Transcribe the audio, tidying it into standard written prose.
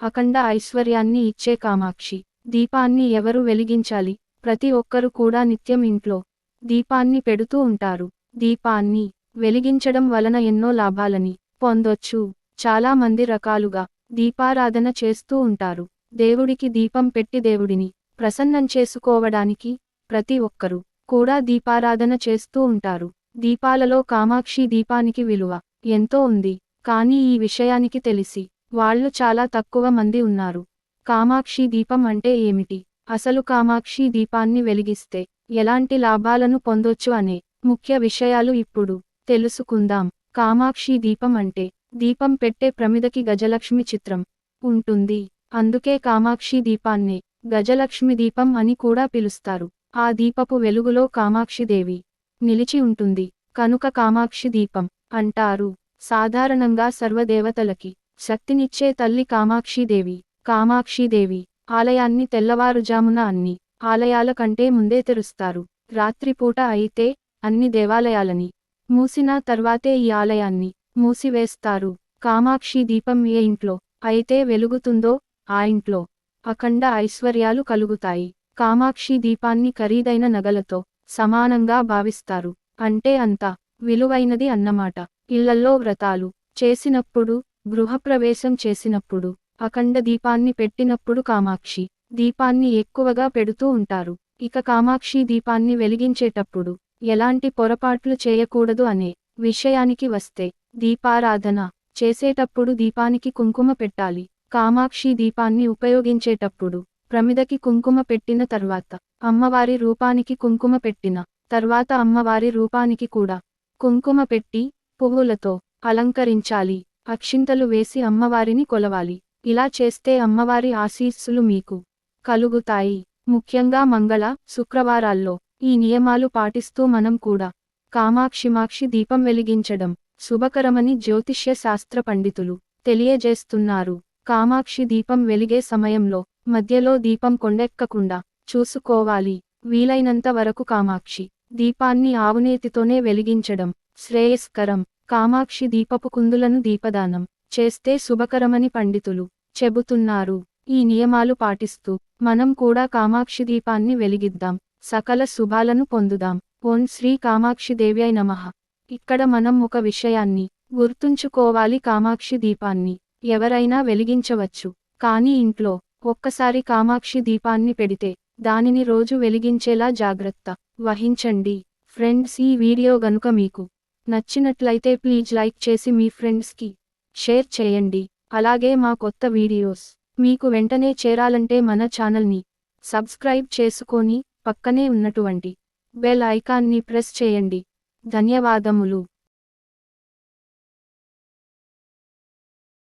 అఖండ ఐశ్వర్యాన్ని ఇచ్చే కామాక్షి దీపాన్ని ఎవరు వెలిగించాలి? ప్రతి ఒక్కరు కూడా నిత్యం ఇంట్లో దీపాన్ని పెడుతూ ఉంటారు. దీపాన్ని వెలిగించడం వలన ఎన్నో లాభాలని పొందొచ్చు. చాలా మంది రకాలుగా దీపారాధన చేస్తూ ఉంటారు. దేవుడికి దీపం పెట్టి దేవుడిని ప్రసన్నం చేసుకోవడానికి ప్రతి ఒక్కరు కూడా దీపారాధన చేస్తూ ఉంటారు. దీపాలలో కామాక్షి దీపానికి విలువ ఎంతో ఉంది. కానీ ఈ విషయానికి తెలిసి వాళ్ళు చాలా తక్కువ మంది ఉన్నారు. కామాక్షి దీపం అంటే ఏమిటి? అసలు కామాక్షి దీపాన్ని వెలిగిస్తే ఎలాంటి లాభాలను పొందొచ్చు అనే ముఖ్య విషయాలు ఇప్పుడు తెలుసుకుందాం. కామాక్షి దీపం అంటే దీపం పెట్టే ప్రమిదకి గజలక్ష్మి చిత్రం ఉంటుంది. అందుకే కామాక్షి దీపాన్నే గజలక్ష్మి దీపం అని కూడా పిలుస్తారు. ఆ దీపపు వెలుగులో కామాక్షిదేవి నిలిచి ఉంటుంది కనుక కామాక్షి దీపం అంటారు. సాధారణంగా సర్వదేవతలకి శక్తినిచ్చే తల్లి కామాక్షిదేవి. కామాక్షిదేవి ఆలయాన్ని తెల్లవారుజామున అన్ని ఆలయాల కంటే ముందే తెరుస్తారు. రాత్రిపూట అయితే అన్ని దేవాలయాలని మూసిన తర్వాతే ఈ ఆలయాన్ని మూసివేస్తారు. కామాక్షి దీపం ఏ ఇంట్లో అయితే వెలుగుతుందో ఆ ఇంట్లో అఖండ ఐశ్వర్యాలు కలుగుతాయి. కామాక్షి దీపాన్ని ఖరీదైన నగలతో సమానంగా భావిస్తారు. అంటే అంత విలువైనది అన్నమాట. ఇళ్లల్లో వ్రతాలు చేసినప్పుడు, గృహప్రవేశం చేసినప్పుడు, అఖండ దీపాన్ని పెట్టినప్పుడు కామాక్షి దీపాన్ని ఎక్కువగా పెడుతూ ఉంటారు. ఇక కామాక్షి దీపాన్ని వెలిగించేటప్పుడు ఎలాంటి పొరపాట్లు చేయకూడదు అనే విషయానికి వస్తే, దీపారాధన చేసేటప్పుడు దీపానికి కుంకుమ పెట్టాలి. కామాక్షి దీపాన్ని ఉపయోగించేటప్పుడు ప్రమిదకి కుంకుమ పెట్టిన తర్వాత అమ్మవారి రూపానికి కుంకుమ పెట్టిన తర్వాత అమ్మవారి రూపానికి కూడా కుంకుమ పెట్టి పువ్వులతో అలంకరించాలి. అక్షింతలు వేసి అమ్మవారిని కొలవాలి. ఇలా చేస్తే అమ్మవారి ఆశీస్సులు మీకు కలుగుతాయి. ముఖ్యంగా మంగళ, శుక్రవారాల్లో ఈ నియమాలు పాటిస్తూ మనం కూడా కామాక్షి దీపం వెలిగించడం శుభకరమని జ్యోతిష్య శాస్త్ర పండితులు తెలియజేస్తున్నారు. కామాక్షి దీపం వెలిగే సమయంలో మధ్యలో దీపం కొండెక్కకుండా చూసుకోవాలి. వీలైనంత వరకు కామాక్షి దీపాన్ని ఆవునేతితోనే వెలిగించడం శ్రేయస్కరం. కామాక్షి దీపపు కుందులను దీపదానం చేస్తే శుభకరమని పండితులు చెబుతున్నారు. ఈ నియమాలు పాటిస్తూ మనం కూడా కామాక్షి దీపాన్ని వెలిగిద్దాం. సకల శుభాలను పొందుదాం. ఓం శ్రీ కామాక్షి దేవ్యై నమః. ఇక్కడ మనం ఒక విషయాన్ని గుర్తుంచుకోవాలి. కామాక్షి దీపాన్ని ఎవరైనా వెలిగించవచ్చు. కానీ ఇంట్లో ఒక్కసారి కామాక్షి దీపాన్ని పెడితే దానిని రోజు వెలిగించేలా జాగ్రత్త వహించండి. ఫ్రెండ్స్, ఈ వీడియో గనుక మీకు నచ్చినట్లయితే ప్లీజ్ లైక్ చేసి మీ ఫ్రెండ్స్కి షేర్ చేయండి. అలాగే మా కొత్త వీడియోస్ మీకు వెంటనే చేరాలంటే మన ఛానల్ని సబ్స్క్రైబ్ చేసుకొని పక్కనే ఉన్నటువంటి బెల్ ఐకాన్ని ప్రెస్ చేయండి. ధన్యవాదములు.